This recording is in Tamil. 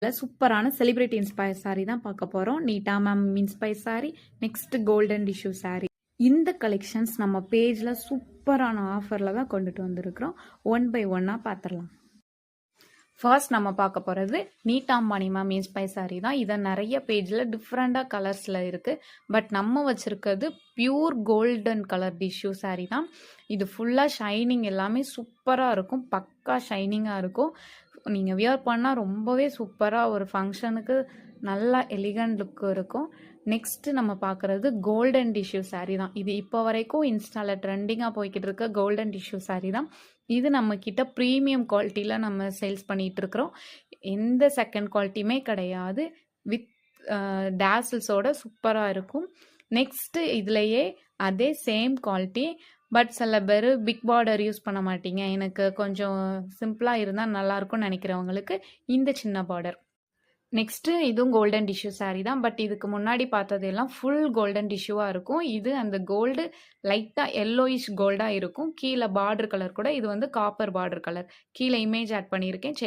சூப்பரான செலிபிரிட்டி இன்ஸ்பயர் சாரி தான் பார்க்க போகிறோம். நீட்டா ma'am inspire sorry, next golden tissue sorry. இந்த கலெக்ஷன்ஸ் நம்ம பேஜில் சூப்பரான ஆஃபரில் தான் கொண்டுட்டு வந்திருக்கிறோம். ஒன் பை ஒன்னாக பார்த்துடலாம். ஃபர்ஸ்ட் நம்ம பார்க்க போகிறது நீட்டாம்பாணி மேம் இன்ஸ்பயர் சாரி தான். இதை நிறைய பேஜில் டிஃப்ரெண்ட்டாக கலர்ஸில் இருக்குது. பட் நம்ம வச்சுருக்கிறது pure golden colour tissue sari தான். இது ஃபுல்லாக ஷைனிங் எல்லாமே சூப்பராக இருக்கும். பக்கா ஷைனிங்காக இருக்கும். நீங்கள் வியர் பண்ணால் ரொம்பவே சூப்பராக ஒரு ஃபங்க்ஷனுக்கு நல்லா எலிகண்ட் லுக்கு இருக்கும். நெக்ஸ்ட்டு நம்ம பார்க்குறது கோல்டன் டிஷ்யூ சாரீ தான். இது இப்போ வரைக்கும் இன்ஸ்டாவில் ட்ரெண்டிங்காக போய்கிட்டு இருக்க கோல்டன் டிஷ்யூ சாரீ தான். இது நம்மக்கிட்ட ப்ரீமியம் குவாலிட்டியில் நம்ம சேல்ஸ் பண்ணிகிட்டு இருக்கிறோம். எந்த செகண்ட் குவாலிட்டியுமே கிடையாது. வித் டேசல்ஸோட சூப்பராக இருக்கும். நெக்ஸ்ட்டு இதுலேயே அதே சேம் குவாலிட்டி, பட் சில பேர் பிக் பார்டர் யூஸ் பண்ண மாட்டீங்க, எனக்கு கொஞ்சம் சிம்பிளாக இருந்தால் நல்லாயிருக்கும்னு நினைக்கிறவங்களுக்கு இந்த சின்ன பார்டர். நெக்ஸ்ட்டு இதுவும் கோல்டன் டிஷ்யூ சாரீ தான். பட் இதுக்கு முன்னாடி பார்த்ததெல்லாம் ஃபுல் கோல்டன் டிஷ்யூவாக இருக்கும். இது அந்த கோல்டு லைட்டாக எல்லோயிஷ் கோல்டாக இருக்கும். கீழே பார்டர் கலர் கூட இது வந்து காப்பர் பார்டர் கலர். கீழே இமேஜ் ஆட் பண்ணியிருக்கேன், செக்